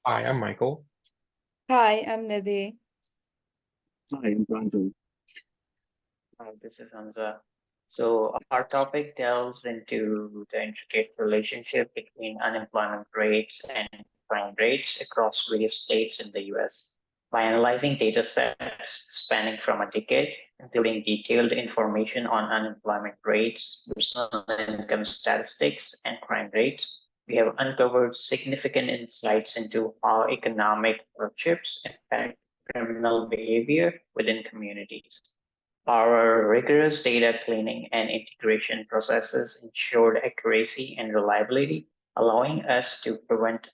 Hi, I'm Michael. Hi, I'm Nidhi. Hi, I'm Pranjal. Hi, this is Hamza. So, our topic delves into the intricate relationship between unemployment rates and crime rates across various states in the US. By analyzing data sets spanning from a decade, including detailed information on unemployment rates, personal income statistics, and crime rates, we have uncovered significant insights into how economic hardships impact criminal behavior within communities. Our rigorous data cleaning and integration processes ensured accuracy and reliability, allowing us to present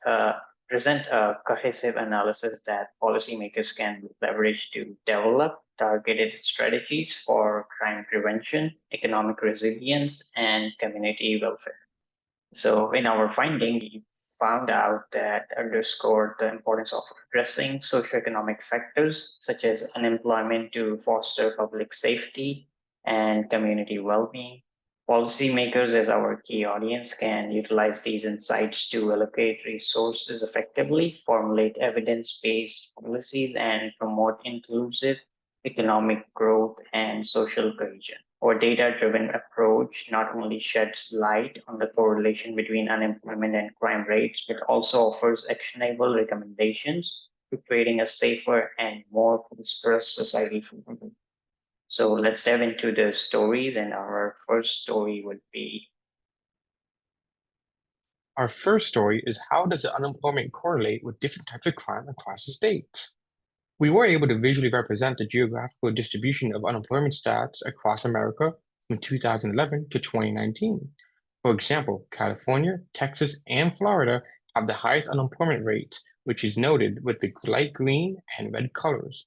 a cohesive analysis that policymakers can leverage to develop targeted strategies for crime prevention, economic resilience, and community welfare. So in our finding, we found out that underscored the importance of addressing socioeconomic factors such as unemployment to foster public safety and community well-being. Policymakers, as our key audience, can utilize these insights to allocate resources effectively, formulate evidence-based policies, and promote inclusive economic growth and social cohesion. Our data-driven approach not only sheds light on the correlation between unemployment and crime rates, but also offers actionable recommendations to creating a safer and more prosperous society for women. So let's dive into the stories, and our first story would be Our first story is how does the unemployment correlate with different types of crime across the states? We were able to visually represent the geographical distribution of unemployment stats across America from 2011 to 2019. For example, California, Texas, and Florida have the highest unemployment rates, which is noted with the light green and red colors.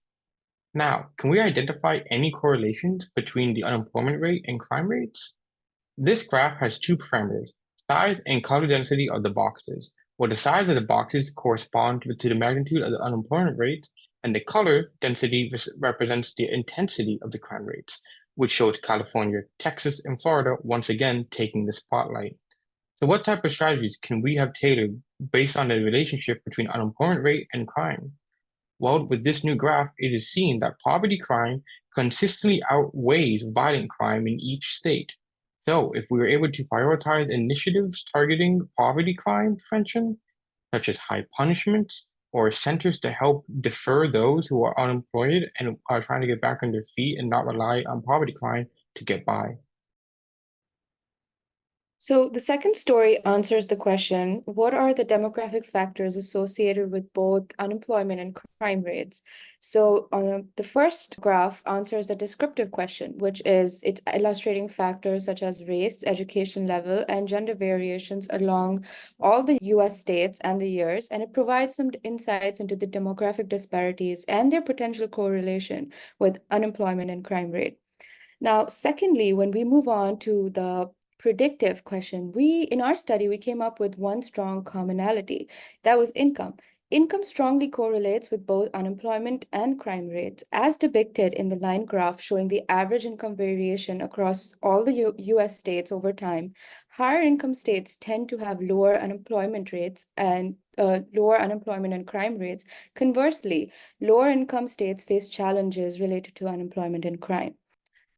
Now, can we identify any correlations between the unemployment rate and crime rates? This graph has two parameters, size and color density of the boxes, where the size of the boxes correspond to the magnitude of the unemployment rate, and the color density represents the intensity of the crime rates, which shows California, Texas, and Florida once again taking the spotlight. So what type of strategies can we have tailored based on the relationship between unemployment rate and crime? Well, with this new graph, it is seen that poverty crime consistently outweighs violent crime in each state. So, if we were able to prioritize initiatives targeting poverty crime prevention, such as high punishments or centers to help defer those who are unemployed and are trying to get back on their feet and not rely on poverty crime to get by. So the second story answers the question, what are the demographic factors associated with both unemployment and crime rates? So the first graph answers the descriptive question, which is it's illustrating factors such as race, education level, and gender variations along all the US states and the years, and it provides some insights into the demographic disparities and their potential correlation with unemployment and crime rate. Now, secondly, when we move on to the predictive question, in our study, we came up with one strong commonality. That was income. Income strongly correlates with both unemployment and crime rates, as depicted in the line graph showing the average income variation across all the US states over time. Higher income states tend to have lower unemployment rates and lower unemployment and crime rates. Conversely, lower income states face challenges related to unemployment and crime.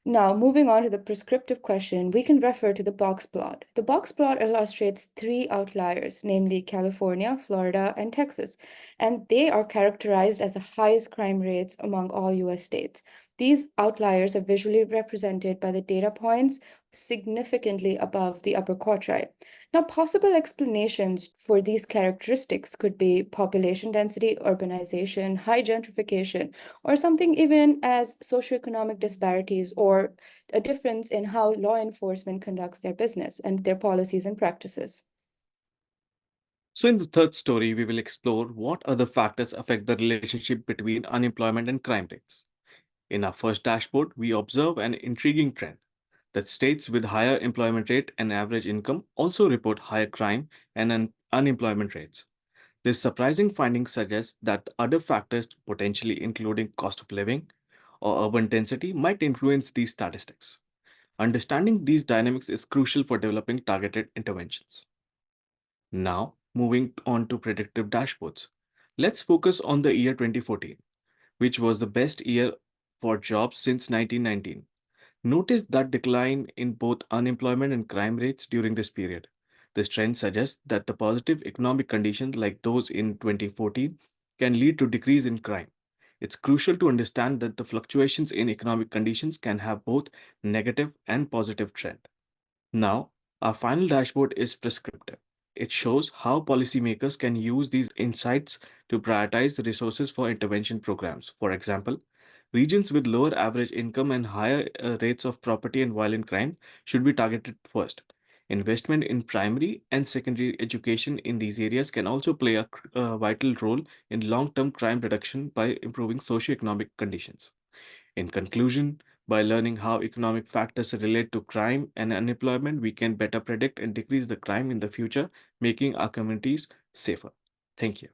Now, moving on to the prescriptive question, we can refer to the box plot. The box plot illustrates three outliers, namely California, Florida, and Texas, and they are characterized as the highest crime rates among all US states. These outliers are visually represented by the data points significantly above the upper quartile. Now, possible explanations for these characteristics could be population density, urbanization, high gentrification, or something even as socioeconomic disparities or a difference in how law enforcement conducts their business and their policies and practices. So, in the third story, we will explore what other factors affect the relationship between unemployment and crime rates. In our first dashboard, we observe an intriguing trend that states with higher employment rate and average income also report higher crime and unemployment rates. This surprising finding suggests that other factors, potentially including cost of living or urban density, might influence these statistics. Understanding these dynamics is crucial for developing targeted interventions. Now, moving on to predictive dashboards. Let's focus on the year 2014, which was the best year for jobs since 1919. Notice that decline in both unemployment and crime rates during this period. This trend suggests that the positive economic conditions like those in 2014 can lead to decrease in crime. It's crucial to understand that the fluctuations in economic conditions can have both negative and positive trend. Now, our final dashboard is prescriptive. It shows how policymakers can use these insights to prioritize the resources for intervention programs. For example, regions with lower average income and higher rates of property and violent crime should be targeted first. Investment in primary and secondary education in these areas can also play a vital role in long term crime reduction by improving socioeconomic conditions. In conclusion, by learning how economic factors relate to crime and unemployment, we can better predict and decrease the crime in the future, making our communities safer. Thank you.